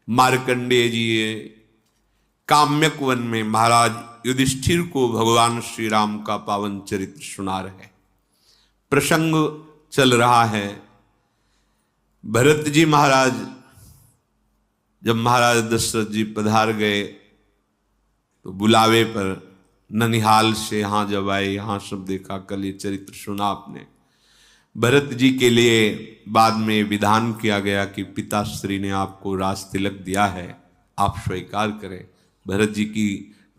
मार्कंडेय जी Kamyaka one में महाराज युधिष्ठिर को भगवान श्री राम का पावन चरित्र सुना रहे। प्रसंग चल रहा है, भरत जी महाराज जब महाराज दशरथ जी पधार गए तो बुलावे पर ननिहाल से यहाँ जब आए, यहाँ सब देखा, कल ये चरित्र सुना आपने। भरत जी के लिए बाद में विधान किया गया कि पिताश्री ने आपको राज तिलक दिया है, आप स्वीकार करें। भरत जी की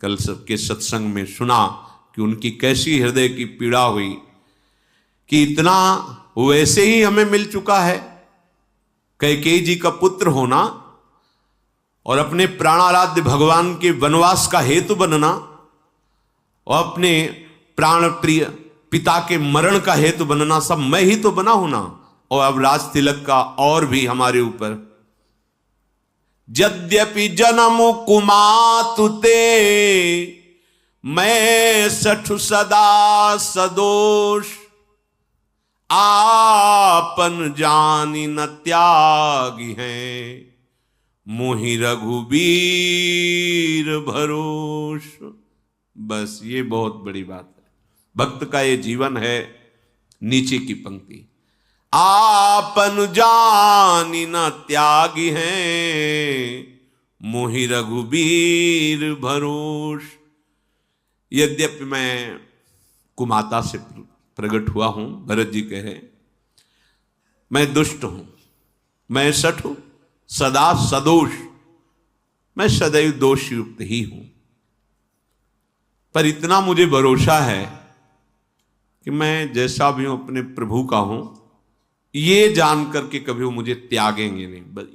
कल सबके सत्संग में सुना कि उनकी कैसी हृदय की पीड़ा हुई कि इतना वैसे ही हमें मिल चुका है, कैकेयी जी का पुत्र होना और अपने प्राणाराध्य भगवान के वनवास का हेतु बनना और अपने प्राण प्रिय पिता के मरण का हेतु बनना, सब मैं ही तो बना हूं ना, और अब राज तिलक का और भी हमारे ऊपर। यद्यपि जन्म कुमातुते मैं सठु सदा सदोष, आपन जानी न त्यागी हैं मोहि रघुबीर भरोष। बस ये बहुत बड़ी बात है, भक्त का ये जीवन है। नीचे की पंक्ति, आपन जानी न त्यागी हैं मोहि रघुबीर भरोष। यद्यपि मैं कुमाता से प्रकट हुआ हूं, भरत जी कहे, मैं दुष्ट हूं, मैं सठ हूं, सदा सदोष, मैं सदैव दोष युक्त ही हूं, पर इतना मुझे भरोसा है कि मैं जैसा भी हूं अपने प्रभु का हूं, ये जान करके कभी वो मुझे त्यागेंगे नहीं। बस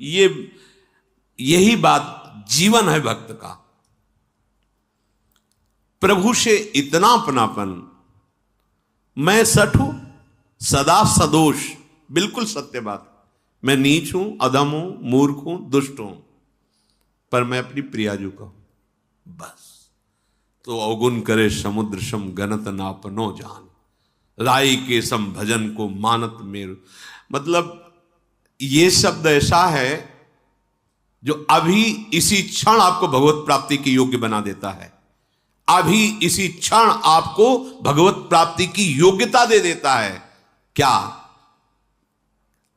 यही बात जीवन है भक्त का। प्रभु से इतना अपनापन, मैं सठ हूं, सदा सदोष, बिल्कुल सत्य बात। मैं नीच हूं, अधम हूं, मूर्ख हूं, दुष्ट हूं, पर मैं अपनी प्रियाजू का हूं, बस। तो अवगुण करे समुद्र सम गनत नापनो जान, राई के सम भजन को मानत मेरु। मतलब ये शब्द ऐसा है जो अभी इसी क्षण आपको भगवत प्राप्ति की योग्य बना देता है, अभी इसी क्षण आपको भगवत प्राप्ति की योग्यता दे देता है। क्या?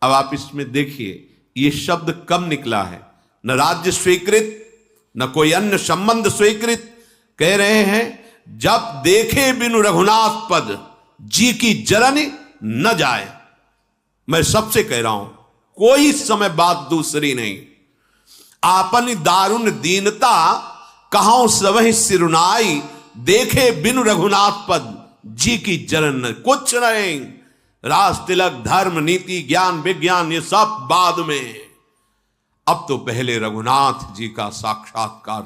अब आप इसमें देखिए, ये शब्द कब निकला है? न राज्य स्वीकृत, न कोई अन्य संबंध स्वीकृत। कह रहे हैं जब देखे बिनु रघुनाथ पद, जी की जरन न जाए। मैं सबसे कह रहा हूं, कोई समय बात दूसरी नहीं। आपन दारुण दीनता कहां सबहि सिरुनाई, देखे बिनु रघुनाथ पद, जी की जरन न। कुछ नहीं, राज तिलक धर्म नीति ज्ञान विज्ञान ये सब बाद में, अब तो पहले रघुनाथ जी का साक्षात्कार,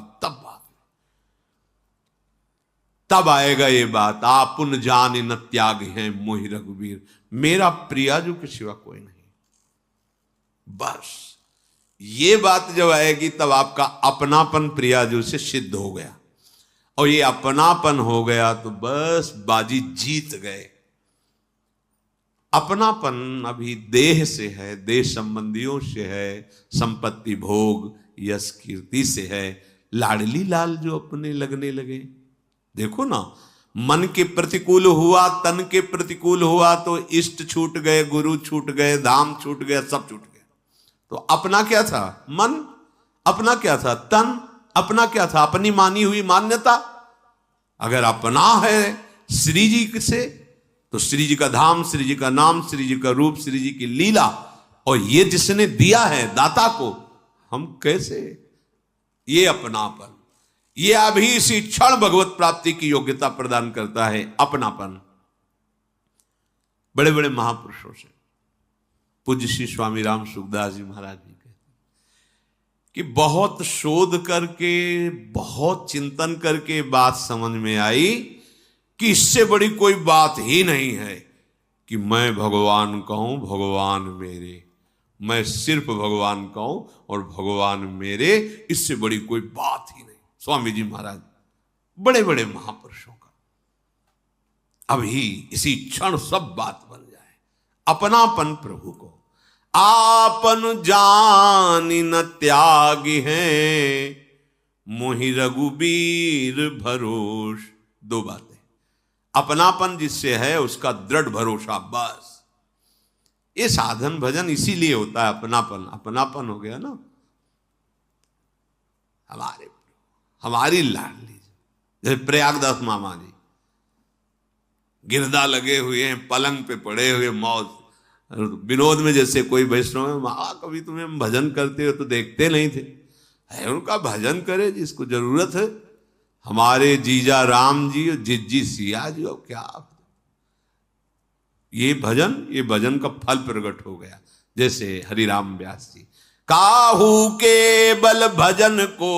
तब आएगा ये बात। आपुन जान न त्याग हैं मोहि रघुबीर, मेरा प्रियाजू के सिवा कोई नहीं। बस ये बात जब आएगी तब आपका अपनापन प्रियाजू से सिद्ध हो गया, और ये अपनापन हो गया तो बस बाजी जीत गए। अपनापन अभी देह से है, देह संबंधियों से है, संपत्ति भोग यश कीर्ति से है। लाडली लाल जो अपने लगने लगे, देखो ना, मन के प्रतिकूल हुआ, तन के प्रतिकूल हुआ तो इष्ट छूट गए, गुरु छूट गए, धाम छूट गया, सब छूट गया। तो अपना क्या था? मन। अपना क्या था? तन। अपना क्या था? अपनी मानी हुई मान्यता। अगर अपना है श्री जी से तो श्री जी का धाम, श्री जी का नाम, श्री जी का रूप, श्री जी की लीला, और ये जिसने दिया है दाता को, हम कैसे? ये अपनापन, ये अभी इसी क्षण भगवत प्राप्ति की योग्यता प्रदान करता है, अपनापन। बड़े बड़े महापुरुषों से पूज्य श्री स्वामी राम सुखदास जी महाराज जी कहते कि बहुत शोध करके, बहुत चिंतन करके बात समझ में आई कि इससे बड़ी कोई बात ही नहीं है कि मैं भगवान कहूं भगवान मेरे, मैं सिर्फ भगवान कहूं और भगवान मेरे, इससे बड़ी कोई बात ही नहीं। स्वामी जी महाराज बड़े बड़े महापुरुषों का अभी इसी क्षण सब बात बन जाए। अपनापन प्रभु को, आपन जानि न त्यागी हैं, मोहि रघुबीर भरोस। दो बातें, अपनापन जिससे है उसका दृढ़ भरोसा, बस। ये साधन भजन इसीलिए होता है, अपनापन। अपनापन हो गया ना, हमारी लाडली। जैसे प्रयागदास मामा जी गिरदा लगे हुए हैं, पलंग पे पड़े हुए, मौज विनोद में। जैसे कोई वैष्णव है, माँ कभी तुम्हें भजन करते हो तो देखते नहीं थे। है उनका भजन करे जिसको जरूरत है। हमारे जीजा राम जी और जिज्जी सिया जी, और क्या ये भजन का फल प्रकट हो गया। जैसे हरिराम व्यास जी, काहू के बल भजन को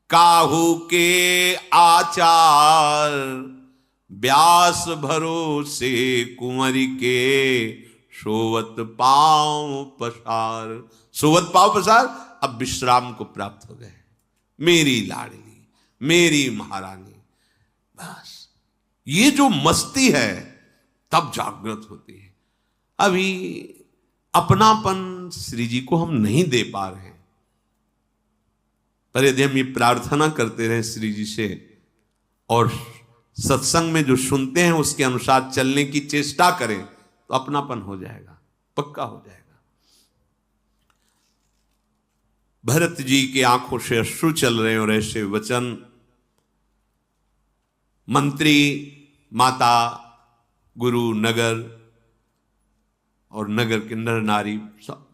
काहू के आचार, व्यास भरोसे कुंवरी के सोवत पांव पसार। सोवत पांव पसार, अब विश्राम को प्राप्त हो गए। मेरी लाडली, मेरी महारानी, बस ये जो मस्ती है तब जागृत होती है। अभी अपनापन श्री जी को हम नहीं दे पा रहे हैं, पर यदि हम ये प्रार्थना करते रहे श्री जी से और सत्संग में जो सुनते हैं उसके अनुसार चलने की चेष्टा करें तो अपनापन हो जाएगा, पक्का हो जाएगा। भरत जी की आंखों से अश्रु चल रहे और ऐसे वचन मंत्री, माता, गुरु, नगर और नगर के नर नारी सब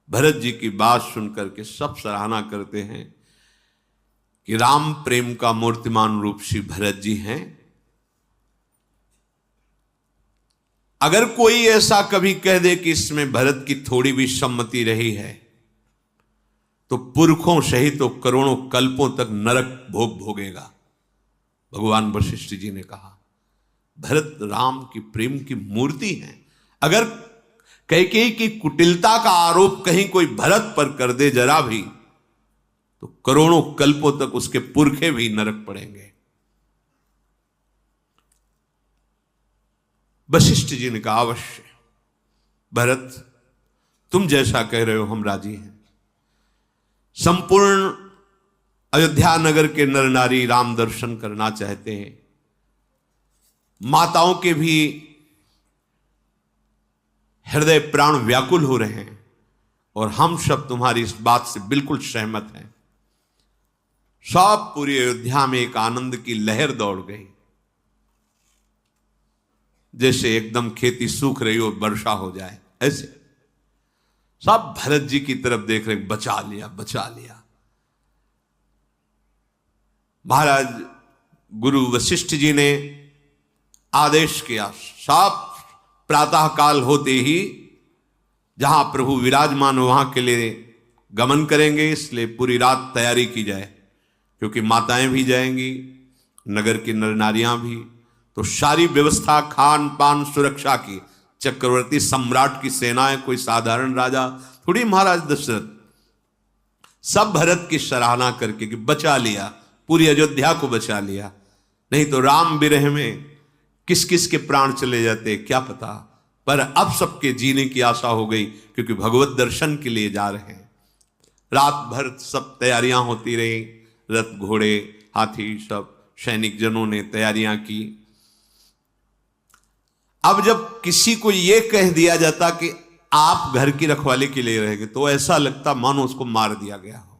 भरत जी की बात सुनकर के सब सराहना करते हैं कि राम प्रेम का मूर्तिमान रूप श्री भरत जी हैं। अगर कोई ऐसा कभी कह दे कि इसमें भरत की थोड़ी भी सम्मति रही है तो पुरखों सहित तो करोड़ों कल्पों तक नरक भोग भोगेगा। भगवान वशिष्ठ जी ने कहा भरत राम की प्रेम की मूर्ति है। अगर कैकेयी की कुटिलता का आरोप कहीं कोई भरत पर कर दे जरा भी, तो करोड़ों कल्पों तक उसके पुरखे भी नरक पड़ेंगे। वशिष्ठ जी ने कहा अवश्य भरत, तुम जैसा कह रहे हो हम राजी हैं। संपूर्ण अयोध्या नगर के नर नारी राम दर्शन करना चाहते हैं। माताओं के भी हृदय प्राण व्याकुल हो रहे हैं और हम सब तुम्हारी इस बात से बिल्कुल सहमत हैं। सब पूरी अयोध्या में एक आनंद की लहर दौड़ गई, जैसे एकदम खेती सूख रही हो, वर्षा हो जाए ऐसे। सब भरत जी की तरफ देख रहे, बचा लिया बचा लिया। महाराज गुरु वशिष्ठ जी ने आदेश किया, सब प्रातः काल होते ही जहां प्रभु विराजमान हो वहां के लिए गमन करेंगे, इसलिए पूरी रात तैयारी की जाए, क्योंकि माताएं भी जाएंगी, नगर की नर नारियां भी। तो सारी व्यवस्था खान पान सुरक्षा की, चक्रवर्ती सम्राट की सेनाएं, कोई साधारण राजा थोड़ी, महाराज दशरथ। सब भरत की सराहना करके कि बचा लिया, पूरी अयोध्या को बचा लिया, नहीं तो राम विरह में किस किस के प्राण चले जाते क्या पता। पर अब सबके जीने की आशा हो गई, क्योंकि भगवत दर्शन के लिए जा रहे हैं। रात भर सब तैयारियां होती रही, रथ घोड़े हाथी सब सैनिक जनों ने तैयारियां की। अब जब किसी को यह कह दिया जाता कि आप घर की रखवाली के लिए रहेंगे, तो ऐसा लगता मानो उसको मार दिया गया हो।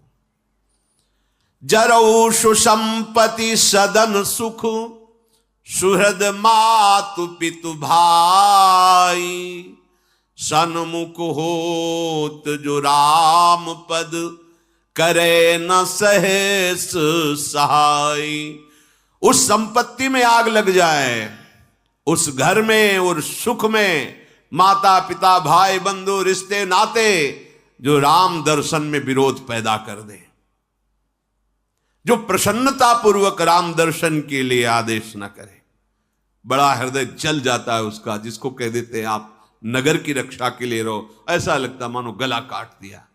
जरऊ सुसंपत्ति सदन सुख, सुहृद मातु पितु भाई, सन्मुख होत जो राम पद, करे न सहेस सहाय। उस संपत्ति में आग लग जाए, उस घर में और सुख में माता पिता भाई बंधु रिश्ते नाते जो राम दर्शन में विरोध पैदा कर दे, जो प्रसन्नता पूर्वक राम दर्शन के लिए आदेश न करे, बड़ा हृदय जल जाता है उसका। जिसको कह देते हैं आप नगर की रक्षा के लिए रहो, ऐसा लगता मानो गला काट दिया।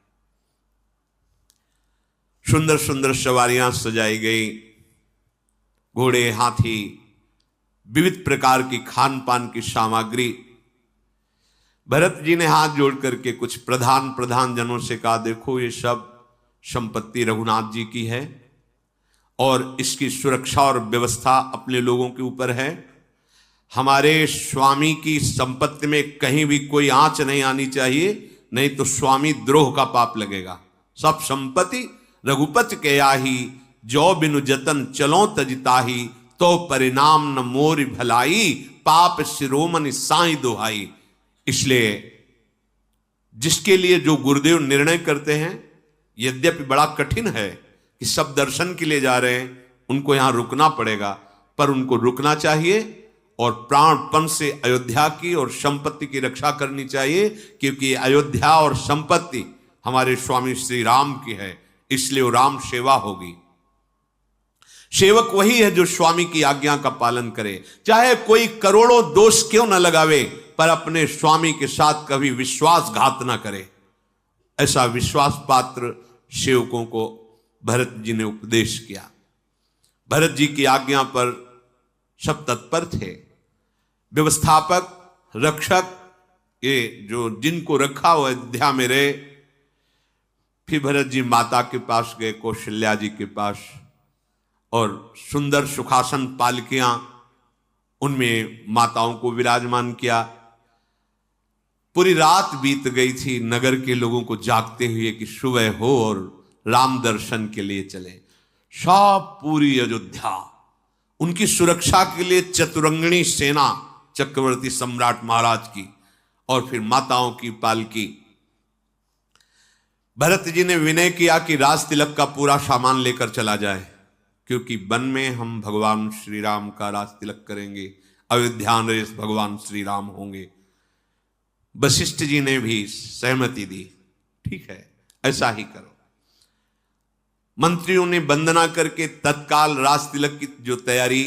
सुंदर सुंदर सवारियां सजाई गई, घोड़े हाथी, विविध प्रकार की खान पान की सामग्री। भरत जी ने हाथ जोड़ करके कुछ प्रधान जनों से कहा, देखो ये सब संपत्ति रघुनाथ जी की है और इसकी सुरक्षा और व्यवस्था अपने लोगों के ऊपर है। हमारे स्वामी की संपत्ति में कहीं भी कोई आंच नहीं आनी चाहिए, नहीं तो स्वामी द्रोह का पाप लगेगा। सब संपत्ति रघुपति के आही, जो बिनु जतन चलो तजताही, तो परिणाम न मोर भलाई, पाप शिरोमणि साई दुहाई। इसलिए जिसके लिए जो गुरुदेव निर्णय करते हैं, यद्यपि बड़ा कठिन है कि सब दर्शन के लिए जा रहे हैं, उनको यहां रुकना पड़ेगा, पर उनको रुकना चाहिए और प्राणपण से अयोध्या की और संपत्ति की रक्षा करनी चाहिए, क्योंकि अयोध्या और संपत्ति हमारे स्वामी श्री राम की है, इसलिए वो राम सेवा होगी। सेवक वही है जो स्वामी की आज्ञा का पालन करे, चाहे कोई करोड़ों दोष क्यों न लगावे, पर अपने स्वामी के साथ कभी विश्वासघात न करे। ऐसा विश्वास पात्र सेवकों को भरत जी ने उपदेश किया। भरत जी की आज्ञा पर सब तत्पर थे। व्यवस्थापक, रक्षक, ये जो जिनको रखा हुआ अयोध्या में रहे। फिर भरत जी माता के पास गए, कौशल्या जी के पास, और सुंदर सुखासन पालकियां, उनमें माताओं को विराजमान किया। पूरी रात बीत गई थी नगर के लोगों को जागते हुए कि सुबह हो और राम दर्शन के लिए चले। सब पूरी अयोध्या उनकी सुरक्षा के लिए चतुरंगिणी सेना, चक्रवर्ती सम्राट महाराज की, और फिर माताओं की पालकी। भरत जी ने विनय किया कि राज तिलक का पूरा सामान लेकर चला जाए, क्योंकि वन में हम भगवान श्री राम का राज तिलक करेंगे, अयोध्या नरेश भगवान श्री राम होंगे। वशिष्ठ जी ने भी सहमति दी, ठीक है ऐसा ही करो। मंत्रियों ने वंदना करके तत्काल राज तिलक की जो तैयारी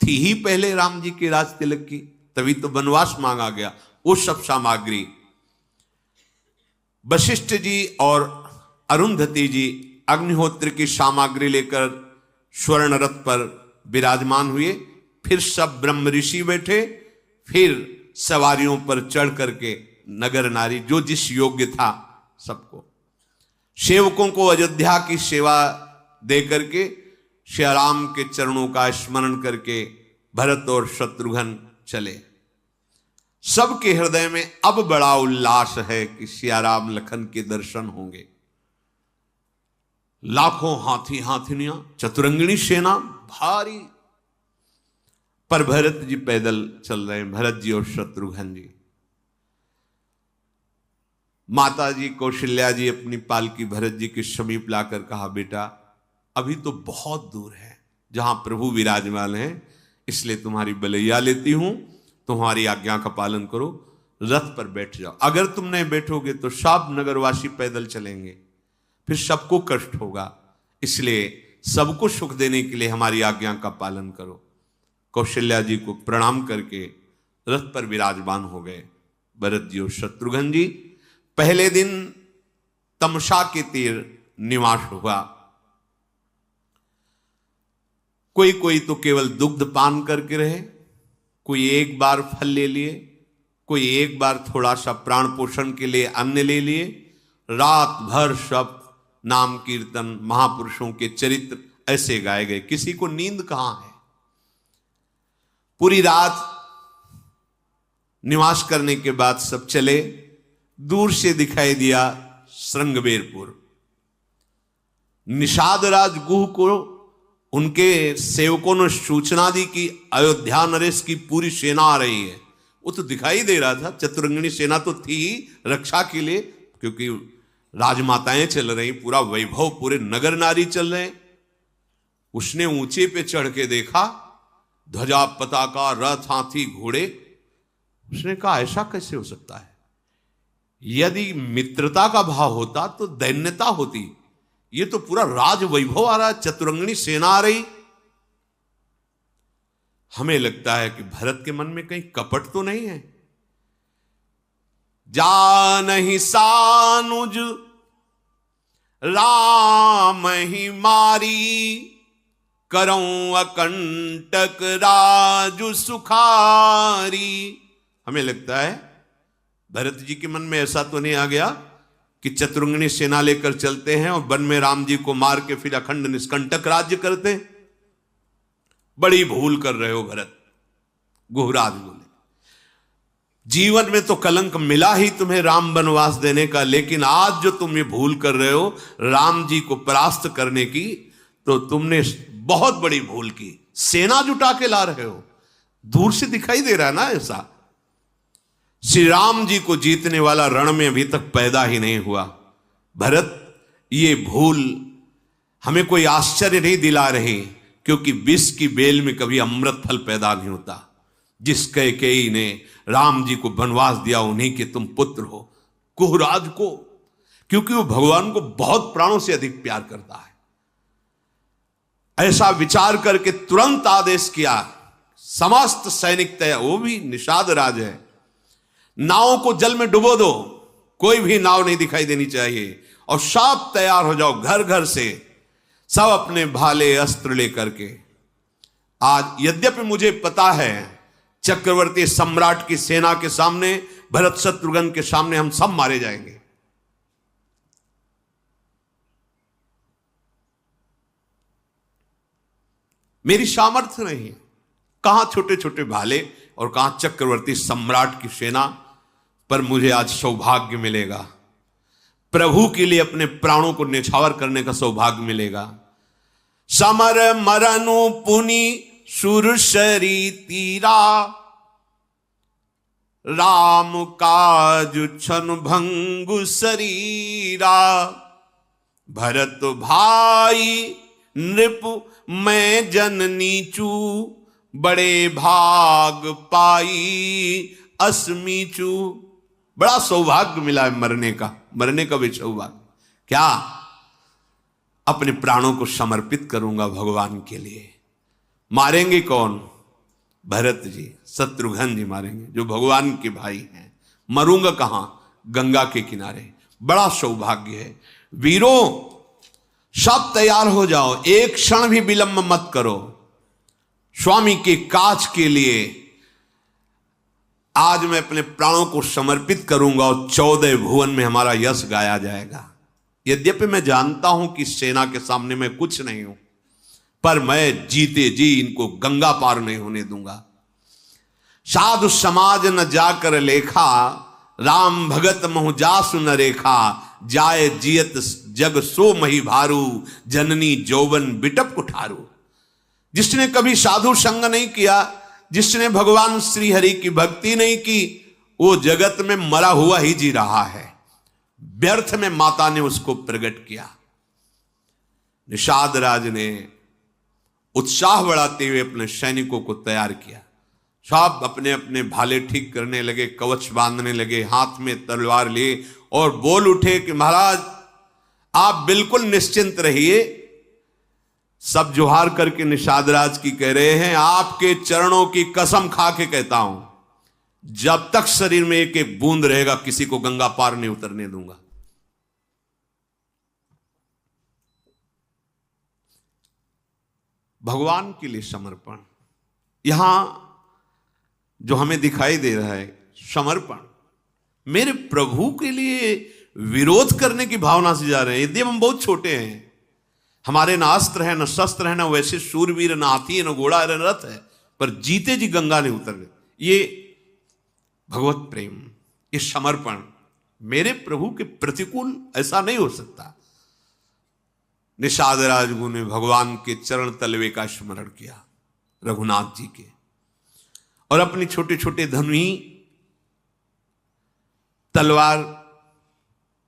थी ही पहले राम जी के राज तिलक की, तभी तो वनवास मांगा गया, वो सब सामग्री वशिष्ठ जी और अरुंधति जी अग्निहोत्र की सामग्री लेकर स्वर्ण रथ पर विराजमान हुए। फिर सब ब्रह्म ऋषि बैठे, फिर सवारियों पर चढ़ करके नगर नारी जो जिस योग्य था सबको, सेवकों को अयोध्या की सेवा दे करके श्री राम के चरणों का स्मरण करके भरत और शत्रुघ्न चले। सबके हृदय में अब बड़ा उल्लास है कि सिया राम लखन के दर्शन होंगे। लाखों हाथी हाथिनियां, चतुरंगिणी सेना भारी, पर भरत जी पैदल चल रहे हैं, भरत जी और शत्रुघ्न जी। माता जी कौशल्या जी अपनी पालकी भरत जी के समीप लाकर कहा, बेटा अभी तो बहुत दूर है जहां प्रभु विराजमान है, इसलिए तुम्हारी बलैया लेती हूं, तुम्हारी आज्ञा का पालन करो, रथ पर बैठ जाओ। अगर तुम नहीं बैठोगे तो सब नगरवासी पैदल चलेंगे, फिर सबको कष्ट होगा, इसलिए सबको सुख देने के लिए हमारी आज्ञा का पालन करो। कौशल्या जी को प्रणाम करके रथ पर विराजमान हो गए भरत जी और शत्रुघ्न जी। पहले दिन तमसा के तीर निवास हुआ। कोई कोई तो केवल दुग्ध पान करके रहे, कोई एक बार फल ले लिए, कोई एक बार थोड़ा सा प्राण पोषण के लिए अन्न ले लिए। रात भर सब नाम कीर्तन, महापुरुषों के चरित्र ऐसे गाए गए, किसी को नींद कहां है। पूरी रात निवास करने के बाद सब चले। दूर से दिखाई दिया श्रृंगबेरपुर। निषाद राज गुह को उनके सेवकों ने सूचना दी कि अयोध्या नरेश की पूरी सेना आ रही है। वो तो दिखाई दे रहा था, चतुरंगिणी सेना तो थी ही रक्षा के लिए, क्योंकि राजमाताएं चल रही, पूरा वैभव, पूरे नगर नारी चल रहे। उसने ऊंचे पे चढ़ के देखा, ध्वजा पताका रथ हाथी घोड़े। उसने कहा ऐसा कैसे हो सकता है? यदि मित्रता का भाव होता तो दैन्यता होती, ये तो पूरा राज वैभव आ रहा, चतुरंगिणी सेना आ रही। हमें लगता है कि भरत के मन में कहीं कपट तो नहीं है। जानहि सानुज राम ही मारी, करऊं अकंटक राजु सुखारी। हमें लगता है भरत जी के मन में ऐसा तो नहीं आ गया कि चतुरंगिणी सेना लेकर चलते हैं और वन में राम जी को मार के फिर अखंड निष्कंटक राज्य करते हैं? बड़ी भूल कर रहे हो भरत। गुहराज बोले, जीवन में तो कलंक मिला ही तुम्हें राम वनवास देने का, लेकिन आज जो तुम ये भूल कर रहे हो राम जी को परास्त करने की, तो तुमने बहुत बड़ी भूल की। सेना जुटा के ला रहे हो, दूर से दिखाई दे रहा है ना ऐसा। श्री राम जी को जीतने वाला रण में अभी तक पैदा ही नहीं हुआ। भरत, ये भूल हमें कोई आश्चर्य नहीं दिला रही, क्योंकि विष की बेल में कभी अमृत फल पैदा नहीं होता। जिस कैकेयी ने राम जी को वनवास दिया उन्हीं के तुम पुत्र हो। कुहराज को, क्योंकि वो भगवान को बहुत प्राणों से अधिक प्यार करता है। ऐसा विचार करके तुरंत आदेश किया, समस्त सैनिक तय, वो भी निषाद राज है, नावों को जल में डुबो दो, कोई भी नाव नहीं दिखाई देनी चाहिए, और सब तैयार हो जाओ, घर घर से सब अपने भाले अस्त्र लेकर के। आज यद्यपि मुझे पता है चक्रवर्ती सम्राट की सेना के सामने, भरत शत्रुघ्न के सामने हम सब मारे जाएंगे, मेरी सामर्थ्य नहीं है। कहां छोटे छोटे भाले और कहां चक्रवर्ती सम्राट की सेना, पर मुझे आज सौभाग्य मिलेगा, प्रभु के लिए अपने प्राणों को न्यौछावर करने का सौभाग्य मिलेगा। समर मरनु पुनि सुरसरी तीरा, राम काज छन भंगु शरीरा। भरत भाई नृप मैं जन नीचू, बड़े भाग पाई अस्मीचू। बड़ा सौभाग्य मिला है मरने का भी सौभाग्य। क्या? अपने प्राणों को समर्पित करूंगा भगवान के लिए। मारेंगे कौन? भरत जी, शत्रुघ्न जी मारेंगे, जो भगवान के भाई हैं। मरूंगा कहां? गंगा के किनारे। बड़ा सौभाग्य है। वीरों, सब तैयार हो जाओ, एक क्षण भी विलंब मत करो। स्वामी के काज के लिए आज मैं अपने प्राणों को समर्पित करूंगा और 14 भुवन में हमारा यश गाया जाएगा। यद्यपि मैं जानता हूं कि सेना के सामने मैं कुछ नहीं हूं, पर मैं जीते जी इनको गंगा पार नहीं होने दूंगा। साधु समाज न जाकर लेखा, राम भगत महु जासु न रेखा। जाय जियत जग सो मही भारू, जननी जौवन बिटप कुठारू। जिसने कभी साधु संग नहीं किया, जिसने भगवान श्री हरि की भक्ति नहीं की, वो जगत में मरा हुआ ही जी रहा है। व्यर्थ में माता ने उसको प्रकट किया। निषाद राज ने उत्साह बढ़ाते हुए अपने सैनिकों को तैयार किया। सब अपने अपने भाले ठीक करने लगे, कवच बांधने लगे, हाथ में तलवार लिए और बोल उठे कि महाराज आप बिल्कुल निश्चिंत रहिए। सब जोहार करके निषाद राज की कह रहे हैं, आपके चरणों की कसम खा के कहता हूं, जब तक शरीर में एक एक बूंद रहेगा किसी को गंगा पार नहीं उतरने दूंगा। भगवान के लिए समर्पण, यहां जो हमें दिखाई दे रहा है समर्पण, मेरे प्रभु के लिए विरोध करने की भावना से जा रहे हैं। यदि हम बहुत छोटे हैं, हमारे ना अस्त्र है, ना शस्त्र है, ना वैसे शूरवीर, ना हाथी है, ना घोड़ा है, ना रथ है, पर जीते जी गंगा नहीं उतर गए। ये भगवत प्रेम, ये समर्पण मेरे प्रभु के प्रतिकूल ऐसा नहीं हो सकता। निषाद राजगुरु ने भगवान के चरण तलवे का स्मरण किया, रघुनाथ जी के, और अपने छोटे छोटे धनुही, तलवार,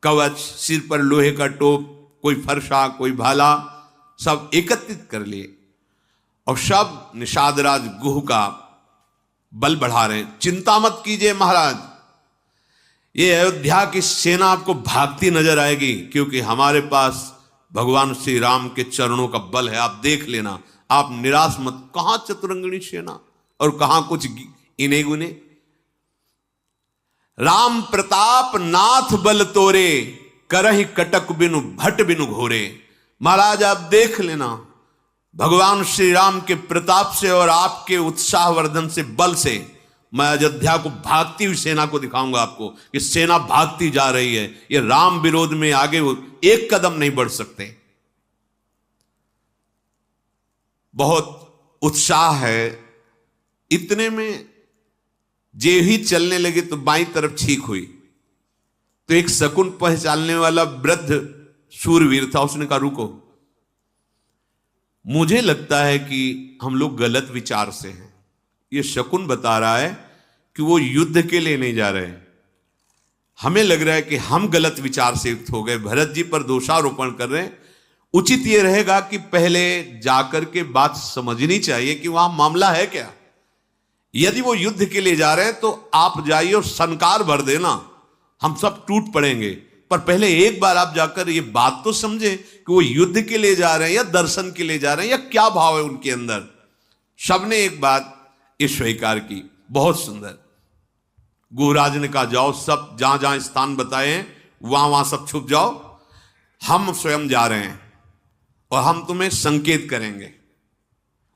कवच, सिर पर लोहे का टोप, कोई फरसा, कोई भाला, सब एकत्रित कर लिए और सब निषाद राज गुह का बल बढ़ा रहे हैं। चिंता मत कीजिए महाराज, ये अयोध्या की सेना आपको भागती नजर आएगी, क्योंकि हमारे पास भगवान श्री राम के चरणों का बल है। आप देख लेना, आप निराश मत। कहां चतुरंगिणी सेना और कहां कुछ इने गुने। राम प्रताप नाथ बल तोरे, करहि कटक बिनु भट बिनु घोरे। महाराज आप देख लेना, भगवान श्री राम के प्रताप से और आपके उत्साहवर्धन से, बल से मैं अयोध्या को भागती हुई सेना को दिखाऊंगा आपको कि सेना भागती जा रही है, ये राम विरोध में आगे वो एक कदम नहीं बढ़ सकते। बहुत उत्साह है। इतने में जे ही चलने लगे तो बाईं तरफ छींक हुई, तो एक शकुन पहचानने वाला वृद्ध शूरवीर था, उसने कहा रुको, मुझे लगता है कि हम लोग गलत विचार से हैं। ये शकुन बता रहा है कि वो युद्ध के लिए नहीं जा रहे, हमें लग रहा है कि हम गलत विचार से युक्त हो गए, भरत जी पर दोषारोपण कर रहे हैं। उचित ये रहेगा कि पहले जाकर के बात समझनी चाहिए कि वहां मामला है क्या। यदि वो युद्ध के लिए जा रहे हैं तो आप जाइए और सनकार भर देना, हम सब टूट पड़ेंगे, पर पहले एक बार आप जाकर ये बात तो समझे कि वो युद्ध के लिए जा रहे हैं या दर्शन के लिए जा रहे हैं, या क्या भाव है उनके अंदर। सबने एक बात ये स्वीकार की, बहुत सुंदर। गुहराज ने कहा जाओ, सब जहां जहां स्थान बताए हैं वहां वहां सब छुप जाओ, हम स्वयं जा रहे हैं और हम तुम्हें संकेत करेंगे।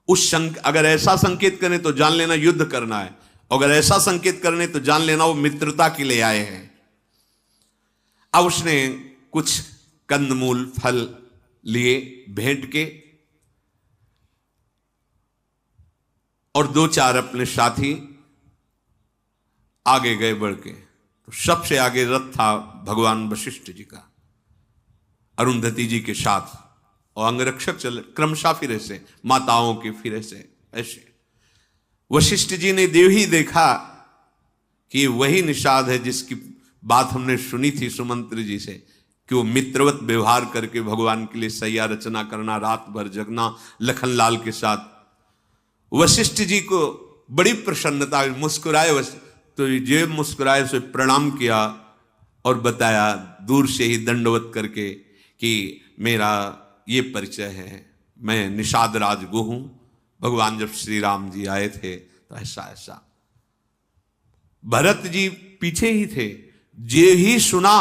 अगर ऐसा संकेत करें तो जान लेना युद्ध करना है, अगर ऐसा संकेत करने तो जान लेना वो मित्रता के लिए आए हैं। अब उसने कुछ कंदमूल फल लिए भेंट के, और दो चार अपने साथी आगे गए बढ़ के। तो सबसे आगे रथ था भगवान वशिष्ठ जी का, अरुंधति जी के साथ, और अंगरक्षक चल क्रमशः फिर ऐसे माताओं के फिर ऐसे। वशिष्ठ जी ने देव ही देखा कि वही निषाद है जिसकी बात हमने सुनी थी सुमंत्र जी से, कि वो मित्रवत व्यवहार करके भगवान के लिए सैया रचना करना, रात भर जगना लखनलाल के साथ। वशिष्ठ जी को बड़ी प्रसन्नता हुई, मुस्कुराए। तो ये मुस्कुराए से प्रणाम किया और बताया दूर से ही दंडवत करके कि मेरा ये परिचय है, मैं निषाद राज गो हूं। भगवान जब श्री राम जी आए थे तो ऐसा ऐसा। भरत जी पीछे ही थे, जे ही सुना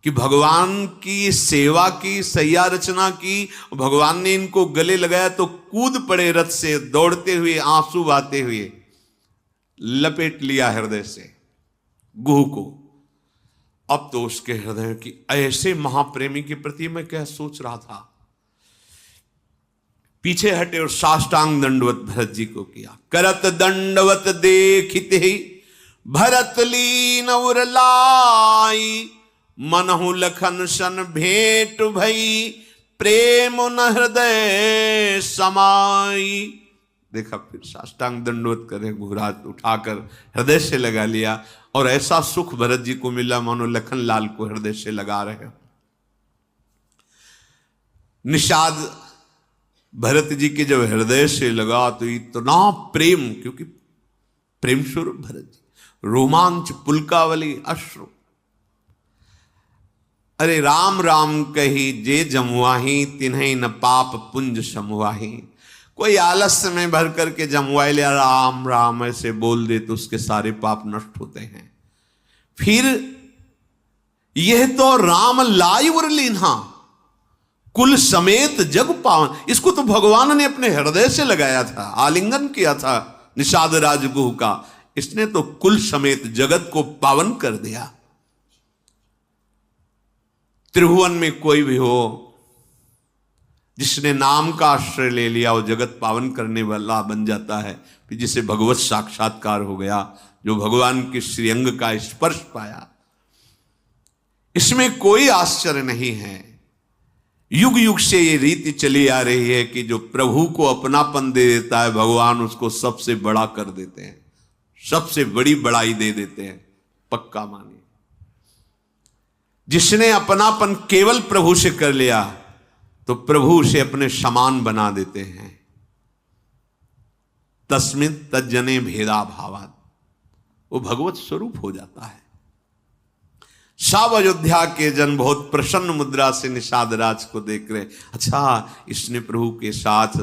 कि भगवान की सेवा की, सैया रचना की, भगवान ने इनको गले लगाया तो कूद पड़े रथ से, दौड़ते हुए, आंसू बहाते हुए, लपेट लिया हृदय से गुह को। अब तो उसके हृदय की ऐसे महाप्रेमी के प्रति मैं क्या सोच रहा था। पीछे हटे और साष्टांग दंडवत भरत जी को किया। करत दंडवत देखिते ही भरत लीन उर लाई, मनहु लखन सन भेंट भई, प्रेम न हृदय समाई। देखा, फिर साष्टांग दंडवत करे, घुरात उठाकर हृदय से लगा लिया, और ऐसा सुख भरत जी को मिला मानो लखन लाल को हृदय से लगा रहे हो। निषाद भरत जी के जब हृदय से लगा तो इतना प्रेम, क्योंकि प्रेम स्वरूप भरत जी, रोमांच, पुलकावली, अश्रु। अरे राम राम कही जे जमुआही, तिन्हीं न पाप पुंज समुआही। कोई आलस्य में भर करके जमुआ लिया राम राम ऐसे बोल दे तो उसके सारे पाप नष्ट होते हैं। फिर यह तो राम लाई उर लीन्हा, कुल समेत जग पावन। इसको तो भगवान ने अपने हृदय से लगाया था, आलिंगन किया था निषाद राजगुह का। इसने तो कुल समेत जगत को पावन कर दिया। त्रिभुवन में कोई भी हो, जिसने नाम का आश्रय ले लिया वो जगत पावन करने वाला बन जाता है। फिर जिसे भगवत साक्षात्कार हो गया, जो भगवान के श्रीअंग का स्पर्श पाया, इसमें कोई आश्चर्य नहीं है। युग युग से ये रीति चली आ रही है कि जो प्रभु को अपनापन दे देता है भगवान उसको सबसे बड़ा कर देते हैं, सबसे बड़ी बड़ाई दे देते हैं। पक्का मानिए, जिसने अपनापन केवल प्रभु से कर लिया तो प्रभु उसे अपने समान बना देते हैं। तस्मिन् तज्जने भेदा भावात्, वो भगवत स्वरूप हो जाता है। सब अयोध्या के जन बहुत प्रसन्न मुद्रा से निषाद राज को देख रहे। अच्छा, इसने प्रभु के साथ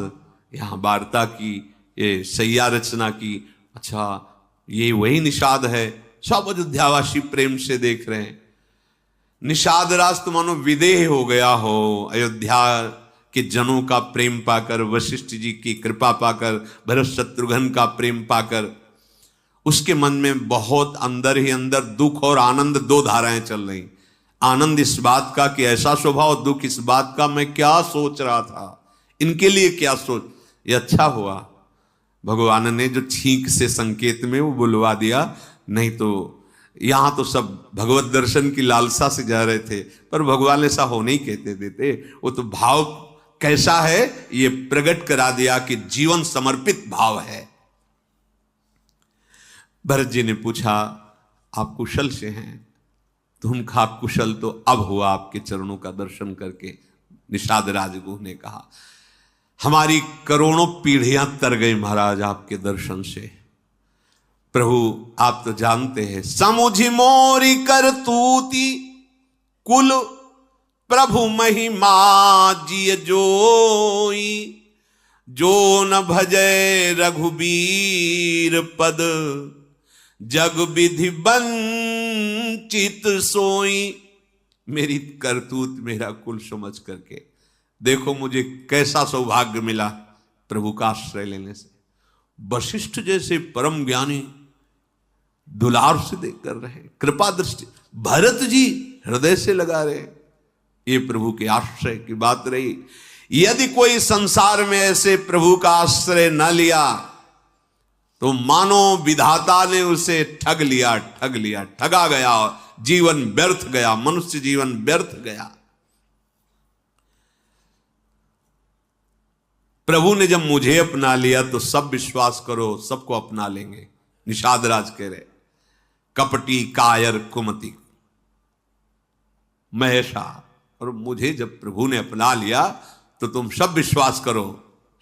यहां वार्ता की, ये सैया रचना की, अच्छा ये वही निषाद है। सब अयोध्यावासी प्रेम से देख रहे हैं। निषाद राज तो मानो विदेह हो गया हो, अयोध्या के जनों का प्रेम पाकर, वशिष्ठ जी की कृपा पाकर, भरत शत्रुघ्न का प्रेम पाकर। उसके मन में बहुत अंदर ही अंदर दुख और आनंद, दो धाराएं चल रही। आनंद इस बात का कि ऐसा स्वभाव, दुख इस बात का मैं क्या सोच रहा था, इनके लिए क्या सोच। ये अच्छा हुआ भगवान ने जो छींक से संकेत में वो बुलवा दिया, नहीं तो यहां तो सब भगवत दर्शन की लालसा से जा रहे थे, पर भगवान ऐसा होने ही कहते देते। वो तो भाव कैसा है ये प्रकट करा दिया कि जीवन समर्पित भाव है। भरत जी ने पूछा आप कुशल से हैं? तो उनका कुशल तो अब हुआ आपके चरणों का दर्शन करके। निषाद राजगुह ने कहा हमारी करोड़ों पीढ़ियां तर गई महाराज आपके दर्शन से। प्रभु आप तो जानते हैं, समुझी मोरी करतूती कुल प्रभु महिमा जिय जोई, जो न भजय रघुबीर पद जग विधि वंचित सोई। मेरी करतूत मेरा कुल समझ करके देखो मुझे कैसा सौभाग्य मिला प्रभु का आश्रय लेने से। वशिष्ठ जैसे परम ज्ञानी दुलार से देख कर रहे, कृपा दृष्टि, भरत जी हृदय से लगा रहे, ये प्रभु के आश्रय की बात रही। यदि कोई संसार में ऐसे प्रभु का आश्रय न लिया तो मानो विधाता ने उसे ठग लिया, ठगा गया, जीवन व्यर्थ गया, मनुष्य जीवन व्यर्थ गया। प्रभु ने जब मुझे अपना लिया तो सब विश्वास करो सबको अपना लेंगे। निषाद राज कह रहे कपटी कायर कुमति महेशा, और मुझे जब प्रभु ने अपना लिया तो तुम सब विश्वास करो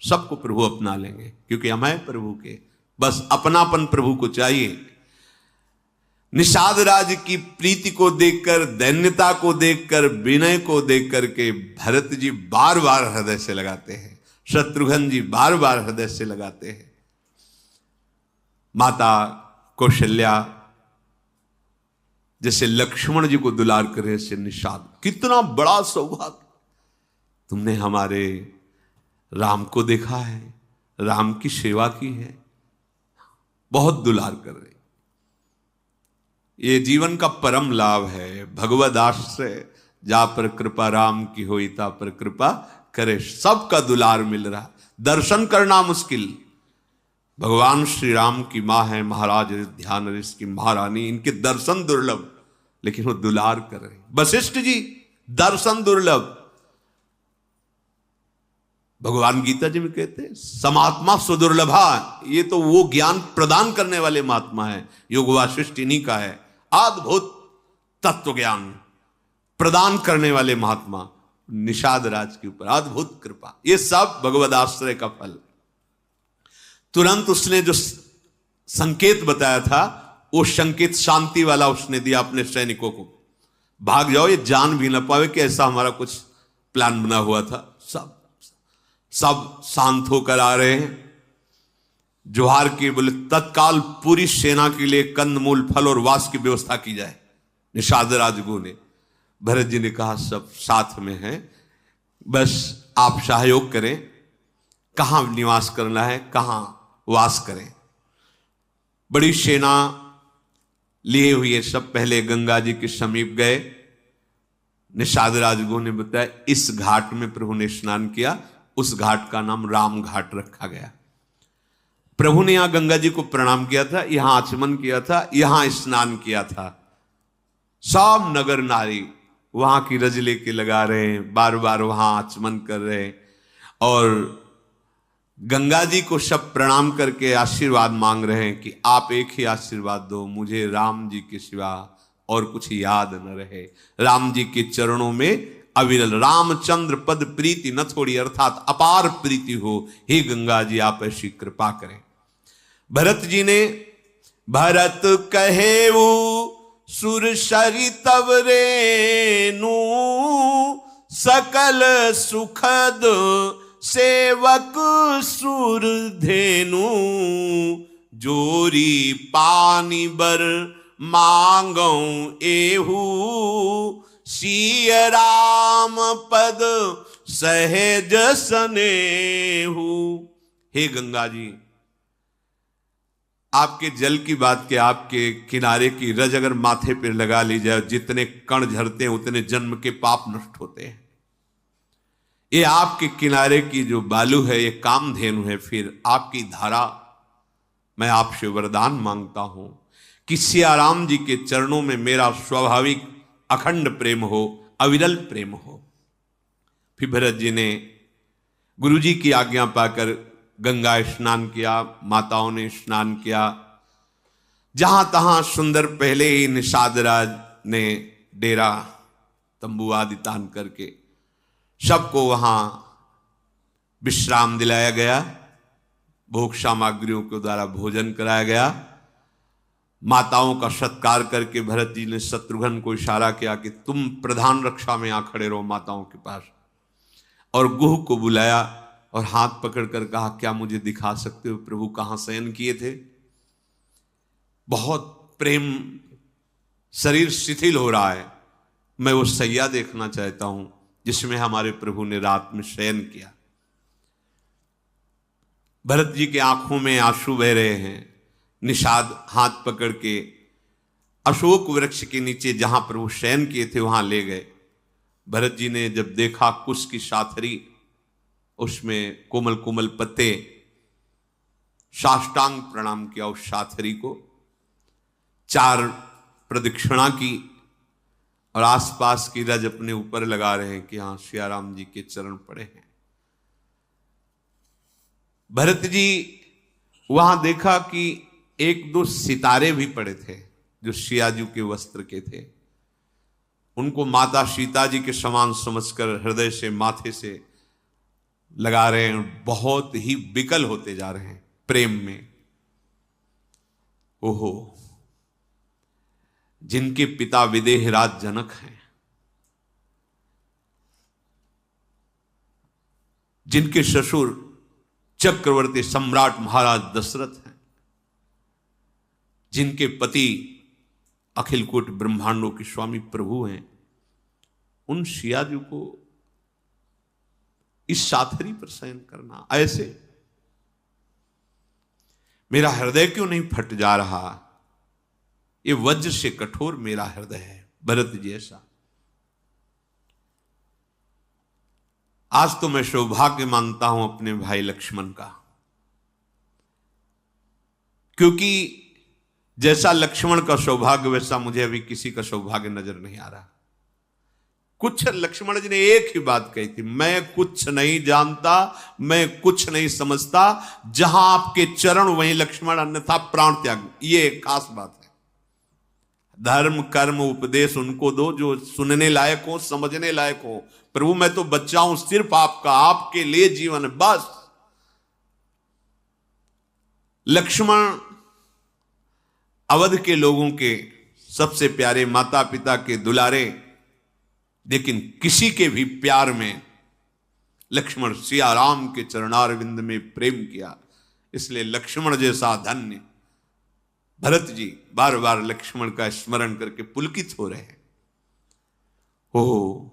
सबको प्रभु अपना लेंगे, क्योंकि हम हैं प्रभु के, बस अपनापन प्रभु को चाहिए। निषाद राज की प्रीति को देखकर, दैन्यता को देखकर, विनय को देख करके भरत जी बार बार हृदय से लगाते हैं, शत्रुघ्न जी बार बार हृदय से लगाते हैं। माता कौशल्या जैसे लक्ष्मण जी को दुलार करे से निषाद, कितना बड़ा सौभाग्य। तुमने हमारे राम को देखा है, राम की सेवा की है, बहुत दुलार कर रहे। ये जीवन का परम लाभ है, भगवद आश्रय जा पर कृपा राम की होई ता पर कृपा करे। सबका दुलार मिल रहा, दर्शन करना मुश्किल। भगवान श्री राम की मां है महाराज ध्यान ऋषि की महारानी, इनके दर्शन दुर्लभ, लेकिन वो दुलार कर रहे। वशिष्ठ जी दर्शन दुर्लभ। भगवान गीता जी में कहते हैं समात्मा सुदुर्लभा, ये तो वो ज्ञान प्रदान करने वाले महात्मा है, योग वासिष्ठ इन्हीं का है। अद्भुत तत्व ज्ञान प्रदान करने वाले महात्मा निषाद राज के ऊपर अद्भुत कृपा, ये सब भगवद आश्रय का फल। तुरंत उसने जो संकेत बताया था वो संकेत शांति वाला उसने दिया अपने सैनिकों को, भाग जाओ, ये जान भी ना पावे कि ऐसा हमारा कुछ प्लान बना हुआ था। सब शांत होकर आ रहे हैं, जोहार के बोले तत्काल पूरी सेना के लिए कंदमूल फल और वास की व्यवस्था की जाए। निषाद राजगुरु ने, भरत जी ने कहा सब साथ में हैं, बस आप सहयोग करें, कहां निवास करना है, कहां वास करें। बड़ी सेना लिए हुए सब पहले गंगा जी के समीप गए। निषाद राजगुरु ने बताया इस घाट में प्रभु ने स्नान किया, उस घाट का नाम राम घाट रखा गया। प्रभु ने यहां गंगा जी को प्रणाम किया था, यहां आचमन किया था, यहां स्नान किया था। सब नगर नारी वहां की रज लेके लगा रहे हैं, बार बार वहां आचमन कर रहे हैं, और गंगा जी को सब प्रणाम करके आशीर्वाद मांग रहे हैं कि आप एक ही आशीर्वाद दो, मुझे राम जी के सिवा और कुछ याद न रहे। राम जी के चरणों में अविरल रामचंद्र पद प्रीति न थोड़ी, अर्थात अपार प्रीति हो। हे गंगा जी आप ऐसी कृपा करें। भरत जी ने, भरत कहे वो सुर सरितव रेनु, सकल सुखद सेवक सुर धेनु, जोरी पानी बर मांगौ एहू, सिय राम पद सहज सनेहू। हे गंगा जी, आपके जल की बात के आपके किनारे की रज अगर माथे पर लगा ली जाए, जितने कण झरते हैं उतने जन्म के पाप नष्ट होते हैं। ये आपके किनारे की जो बालू है ये कामधेनु है। फिर आपकी धारा, मैं आपसे वरदान मांगता हूं कि सियाराम जी के चरणों में मेरा स्वाभाविक अखंड प्रेम हो, अविरल प्रेम हो। फिर भरत जी ने गुरु जी की आज्ञा पाकर गंगा स्नान किया, माताओं ने स्नान किया। जहां तहां सुंदर पहले ही निषाद राज ने डेरा तंबू आदि तान करके सबको वहां विश्राम दिलाया गया, भोग सामग्रियों के द्वारा भोजन कराया गया। माताओं का सत्कार करके भरत जी ने शत्रुघ्न को इशारा किया कि तुम प्रधान रक्षा में आ खड़े रहो माताओं के पास, और गुह को बुलाया और हाथ पकड़कर कहा, क्या मुझे दिखा सकते हो प्रभु कहां शयन किए थे? बहुत प्रेम, शरीर शिथिल हो रहा है, मैं वो सैया देखना चाहता हूं जिसमें हमारे प्रभु ने रात में शयन किया। भरत जी के आंखों में आंसू बह रहे हैं। निषाद हाथ पकड़ के अशोक वृक्ष के नीचे जहां प्रभु शयन किए थे वहां ले गए। भरत जी ने जब देखा कुश की साथरी, उसमें कोमल कोमल पत्ते, साष्टांग प्रणाम किया उस साथरी को, 4 प्रदक्षिणा की और आसपास की रज अपने ऊपर लगा रहे हैं कि हां सियाराम जी के चरण पड़े हैं। भरत जी वहां देखा कि 1-2 सितारे भी पड़े थे जो सियाजू के वस्त्र के थे। उनको माता सीता जी के समान समझकर हृदय से, माथे से लगा रहे हैं। बहुत ही विकल होते जा रहे हैं प्रेम में। ओहो, जिनके पिता विदेहराज जनक हैं, जिनके ससुर चक्रवर्ती सम्राट महाराज दशरथ हैं, जिनके पति अखिल कोट ब्रह्मांडों के स्वामी प्रभु हैं, उन सियाजू को इस साथरी पर शयन करना, ऐसे मेरा हृदय क्यों नहीं फट जा रहा? ये वज्र से कठोर मेरा हृदय है भरत जी ऐसा। आज तो मैं सौभाग्य मानता हूं अपने भाई लक्ष्मण का, क्योंकि जैसा लक्ष्मण का सौभाग्य वैसा मुझे अभी किसी का सौभाग्य नजर नहीं आ रहा। कुछ लक्ष्मण जी ने एक ही बात कही थी, मैं कुछ नहीं जानता, मैं कुछ नहीं समझता, जहां आपके चरण वहीं लक्ष्मण, अन्यथा प्राण त्याग। ये खास बात है। धर्म कर्म उपदेश उनको दो जो सुनने लायक हो, समझने लायक हो। प्रभु मैं तो बच्चा हूं, सिर्फ आपका, आपके लिए जीवन है बस। लक्ष्मण अवध के लोगों के सबसे प्यारे, माता पिता के दुलारे, लेकिन किसी के भी प्यार में लक्ष्मण सियाराम के चरणारविंद में प्रेम किया। इसलिए लक्ष्मण जैसा धन्य भरत जी बार बार लक्ष्मण का स्मरण करके पुलकित हो रहे हैं। ओह,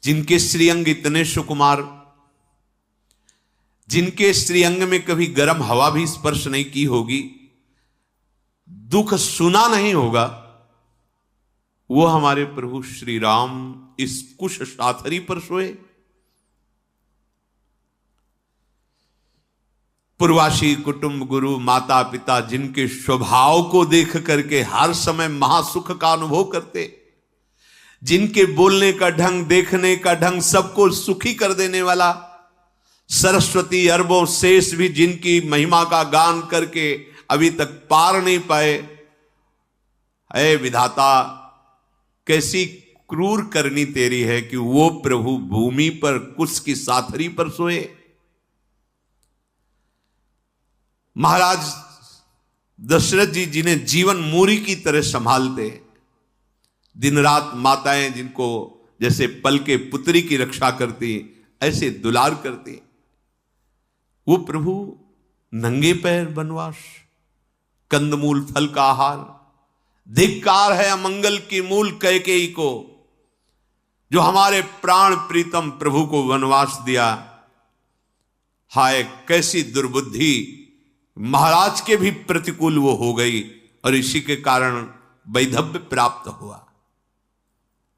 जिनके श्रीअंग इतने सुकुमार, जिनके श्रीअंग में कभी गर्म हवा भी स्पर्श नहीं की होगी, दुख सुना नहीं होगा, वो हमारे प्रभु श्री राम इस कुश साथरी पर सोए। पूर्वासी कुटुंब, गुरु, माता पिता, जिनके स्वभाव को देख करके हर समय महासुख का अनुभव करते, जिनके बोलने का ढंग, देखने का ढंग सबको सुखी कर देने वाला, सरस्वती अरबों शेष भी जिनकी महिमा का गान करके अभी तक पार नहीं पाए। ऐ विधाता, कैसी क्रूर करनी तेरी है कि वो प्रभु भूमि पर कुश की साथरी पर सोए। महाराज दशरथ जी जिन्हें जीवन मूरी की तरह संभालते, दिन रात माताएं जिनको जैसे पल के पुत्री की रक्षा करती, ऐसे दुलार करती, वो प्रभु नंगे पैर वनवास, कंदमूल फल का आहार। धिक्कार है अमंगल की मूल कैकेयी को, जो हमारे प्राण प्रीतम प्रभु को वनवास दिया। हाय कैसी दुर्बुद्धि महाराज के भी प्रतिकूल वो हो गई और इसी के कारण वैधव्य प्राप्त हुआ।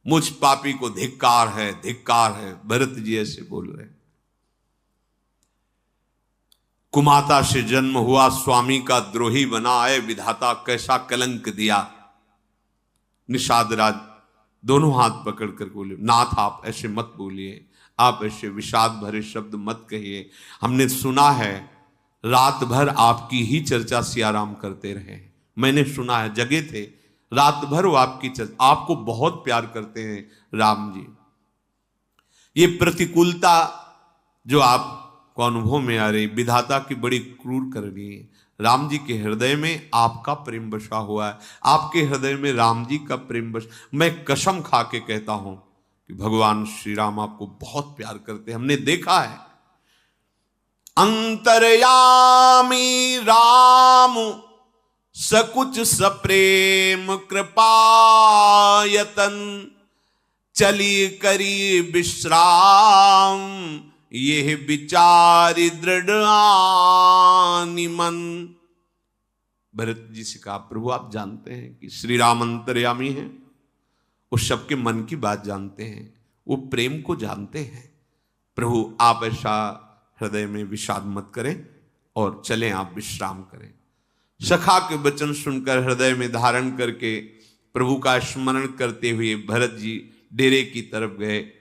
मुझ पापी को धिक्कार है, धिक्कार है, भरत जी ऐसे बोल रहे। कुमाता से जन्म हुआ, स्वामी का द्रोही बना, आए विधाता कैसा कलंक दिया। निषाद राज दोनों हाथ पकड़ कर बोले, नाथ आप ऐसे मत बोलिए, आप ऐसे विषाद भरे शब्द मत कहिए। हमने सुना है रात भर आपकी ही चर्चा सियाराम करते रहे। मैंने सुना है, जगे थे रात भर वो आपकी चर्चा, आपको बहुत प्यार करते हैं राम जी। ये प्रतिकूलता जो आपको अनुभव में आ रही, विधाता की बड़ी क्रूर करनी है। राम जी के हृदय में आपका प्रेम बसा हुआ है, आपके हृदय में राम जी का प्रेम बस। मैं कसम खा के कहता हूं कि भगवान श्री राम आपको बहुत प्यार करते हैं, हमने देखा है। अंतर्यामी राम सकुच सप्रेम कृपायतन, चली करी विश्राम ये विचारी दृढ़ आनि मन। भरत जी से कहा, प्रभु आप जानते हैं कि श्री राम अंतर्यामी हैं, वो सबके मन की बात जानते हैं, वो प्रेम को जानते हैं। प्रभु आप ऐसा हृदय में विषाद मत करें और चलें, आप विश्राम करें। सखा के वचन सुनकर हृदय में धारण करके प्रभु का स्मरण करते हुए भरत जी डेरे की तरफ गए।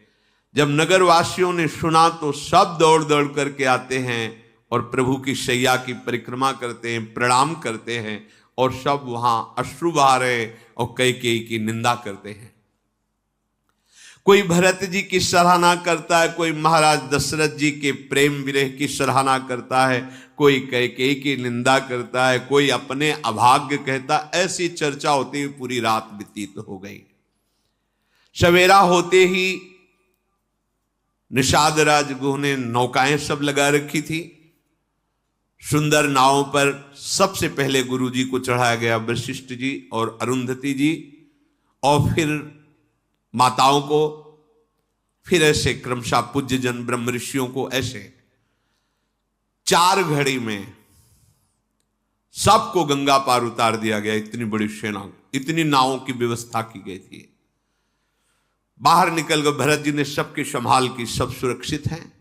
जब नगरवासियों ने सुना तो सब दौड़ दौड़ करके आते हैं और प्रभु की शैया की परिक्रमा करते हैं, प्रणाम करते हैं और सब वहां अश्रु बहा रहे और कैकेयी की निंदा करते हैं। कोई भरत जी की सराहना करता है, कोई महाराज दशरथ जी के प्रेम विरह की सराहना करता है, कोई कैकेयी की निंदा करता है, कोई अपने अभाग्य कहता। ऐसी चर्चा होती हुई पूरी रात व्यतीत हो गई। सवेरा होते ही निषाद राज गुह ने नौकाएं सब लगा रखी थी। सुंदर नावों पर सबसे पहले गुरु जी को चढ़ाया गया, वशिष्ठ जी और अरुंधति जी, और फिर माताओं को, फिर ऐसे क्रमशः पूज्य जन ब्रह्म ऋषियों को। ऐसे 4 घड़ी में सबको गंगा पार उतार दिया गया। इतनी बड़ी सेना, इतनी नावों की व्यवस्था की गई थी। बाहर निकल गए, भरत जी ने सबकी संभाल की, सब सुरक्षित हैं।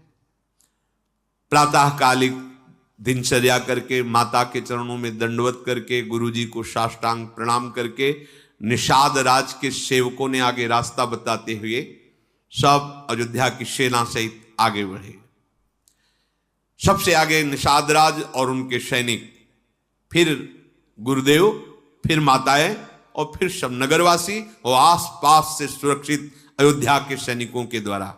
प्रातःकालिक दिनचर्या करके, माता के चरणों में दंडवत करके, गुरु जी को साष्टांग प्रणाम करके, निषाद राज के सेवकों ने आगे रास्ता बताते हुए सब अयोध्या की सेना सहित आगे बढ़े। सबसे आगे निषाद राज और उनके सैनिक, फिर गुरुदेव, फिर माताएं और फिर सब नगरवासी और आसपास से सुरक्षित अयोध्या के सैनिकों के द्वारा।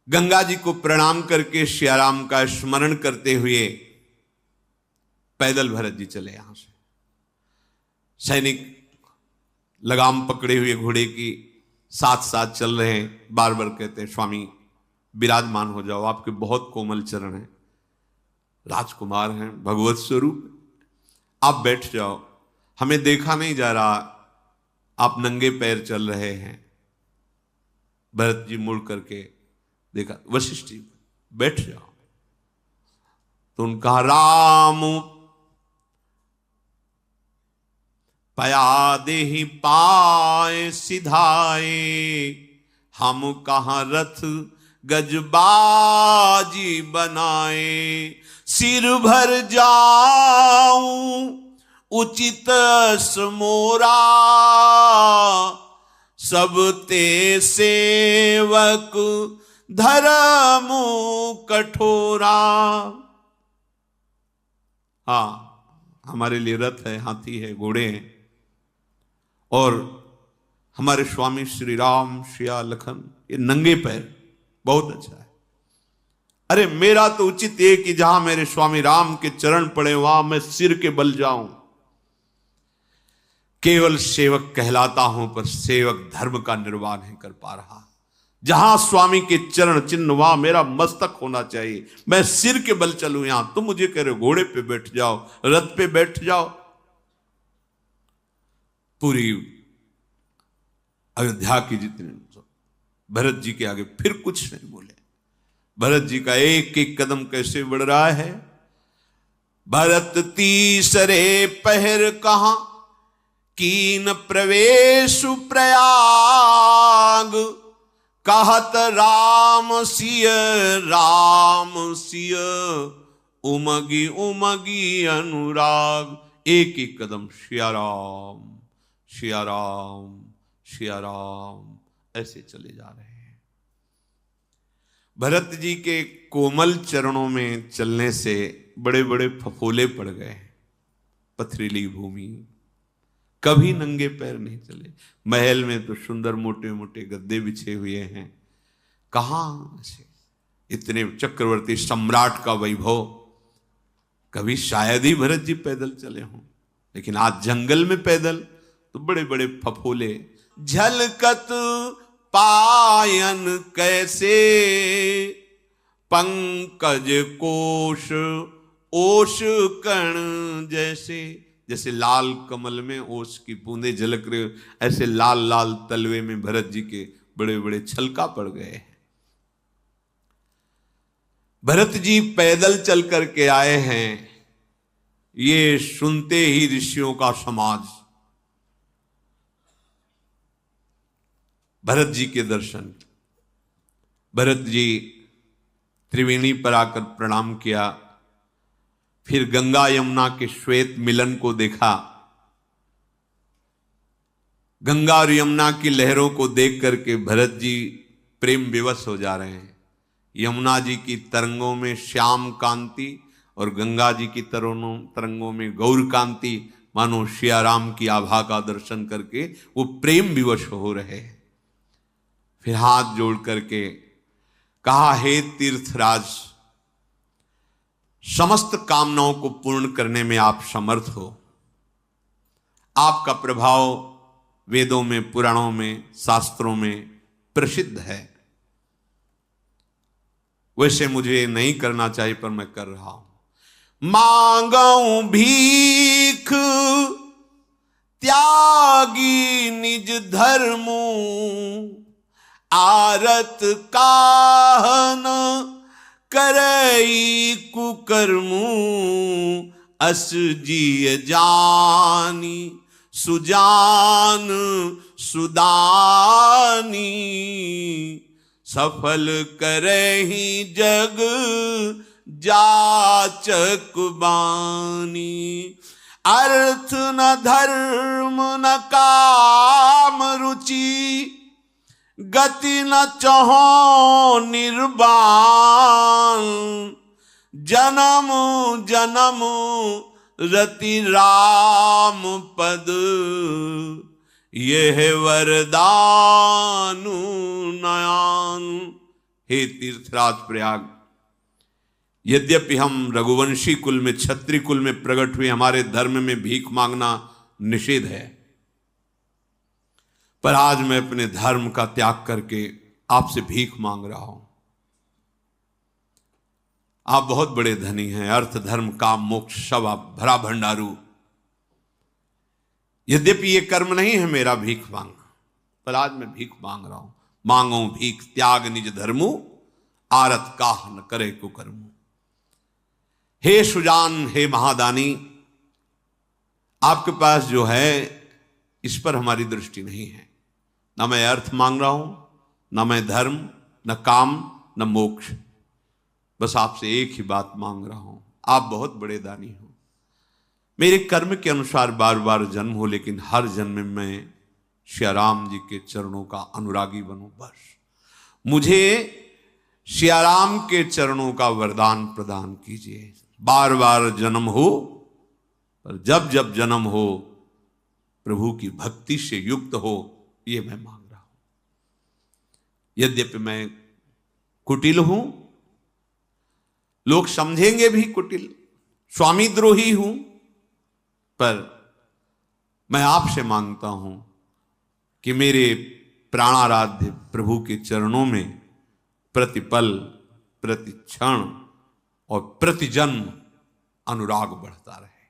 गंगा जी को प्रणाम करके सियाराम का स्मरण करते हुए पैदल भरत जी चले। यहां से सैनिक लगाम पकड़े हुए घोड़े की साथ साथ चल रहे हैं। बार बार कहते हैं, स्वामी विराजमान हो जाओ, आपके बहुत कोमल चरण हैं, राजकुमार हैं, भगवत स्वरूप, आप बैठ जाओ, हमें देखा नहीं जा रहा, आप नंगे पैर चल रहे हैं। भरत जी मुड़ करके देखा, वशिष्ठ जी बैठ जाओ। तो उनका राम पया देहि पाए सिधाए, हम कहां रथ गजबाजी बनाए। सिर भर जाऊं उचित समोरा, सब ते सेवक धर्म कठोरा। हाँ, हमारे लिए रथ है, हाथी है, घोड़े हैं, और हमारे स्वामी श्री राम, सिया, लखन, ये नंगे पैर, बहुत अच्छा है। अरे मेरा तो उचित है कि जहां मेरे स्वामी राम के चरण पड़े वहां मैं सिर के बल जाऊं। केवल सेवक कहलाता हूं पर सेवक धर्म का निर्वाह नहीं कर पा रहा। जहां स्वामी के चरण चिन्ह वहां मेरा मस्तक होना चाहिए, मैं सिर के बल चलूं। यहां तुम मुझे कह रहे हो घोड़े पे बैठ जाओ, रथ पे बैठ जाओ। पूरी अयोध्या की जितने भरत जी के आगे फिर कुछ नहीं बोले। भरत जी का एक एक कदम कैसे बढ़ रहा है, भरत तीसरे पहर कहाँ कीन प्रवेश प्रयाग, कहत राम सिय उमगी उमगी अनुराग। एक एक कदम सिया राम सिया राम सिया राम ऐसे चले जा रहे हैं। भरत जी के कोमल चरणों में चलने से बड़े बड़े फफोले पड़ गए। पथरीली भूमि, कभी नंगे पैर नहीं चले। महल में तो सुंदर मोटे मोटे गद्दे बिछे हुए हैं, कहां से इतने चक्रवर्ती सम्राट का वैभव। कभी शायद ही भरत जी पैदल चले हों, लेकिन आज जंगल में पैदल तो बड़े बड़े फफोले। झलकत पायन कैसे पंकज कोश ओश कण जैसे, जैसे लाल कमल में ओस की बूंदे झलक रहे, ऐसे लाल लाल तलवे में भरत जी के बड़े बड़े छलका पड़ गए हैं। भरत जी पैदल चल करके आए हैं, ये सुनते ही ऋषियों का समाज भरत जी के दर्शन। भरत जी त्रिवेणी पर आकर प्रणाम किया, फिर गंगा यमुना के श्वेत मिलन को देखा। गंगा और यमुना की लहरों को देख करके भरत जी प्रेम विवश हो जा रहे हैं। यमुना जी की तरंगों में श्याम कांति और गंगा जी की तरंगों में गौर कांति, मानो सिया राम की आभा का दर्शन करके वो प्रेम विवश हो रहे हैं। फिर हाथ जोड़ करके कहा, हे तीर्थराज, समस्त कामनाओं को पूर्ण करने में आप समर्थ हो। आपका प्रभाव वेदों में, पुराणों में, शास्त्रों में प्रसिद्ध है। वैसे मुझे नहीं करना चाहिए पर मैं कर रहा हूं। मांगू भीख त्यागी निज धर्मू, आरत काहन करई कुकर्मू, अस जिय जानी सुजान सुदानी, सफल करहि जग जाचक बानी। अर्थ न धर्म न काम रुचि, गति न चहो निर्वाण, जन्म जन्म रति राम पद, यह वरदानु नयान। हे तीर्थराज प्रयाग, यद्यपि हम रघुवंशी कुल में, क्षत्रिय कुल में प्रकट हुए, हमारे धर्म में भीख मांगना निषेध है, पर आज मैं अपने धर्म का त्याग करके आपसे भीख मांग रहा हूं। आप बहुत बड़े धनी हैं, अर्थ धर्म काम मोक्ष सब आप भरा भंडारू। यद्यपि ये कर्म नहीं है मेरा भीख मांगना, पर आज मैं भीख मांग रहा हूं। मांगो भीख त्याग निज धर्मु, आरत काह न करे कुकर्मु। हे सुजान, हे महादानी, आपके पास जो है इस पर हमारी दृष्टि नहीं है। न मैं अर्थ मांग रहा हूं, न मैं धर्म, न काम, न मोक्ष, बस आपसे एक ही बात मांग रहा हूं। आप बहुत बड़े दानी हो, मेरे कर्म के अनुसार बार बार जन्म हो, लेकिन हर जन्म में मैं श्री राम जी के चरणों का अनुरागी बनूं। बस मुझे श्री राम के चरणों का वरदान प्रदान कीजिए। बार बार जन्म हो, पर जब जब जन्म हो प्रभु की भक्ति से युक्त हो, ये मैं मांग रहा हूं। यद्यपि मैं कुटिल हूं, लोग समझेंगे भी कुटिल, स्वामी द्रोही हूं, पर मैं आपसे मांगता हूं कि मेरे प्राणाराध्य प्रभु के चरणों में प्रतिपल, प्रति क्षण और प्रति जन्म अनुराग बढ़ता रहे।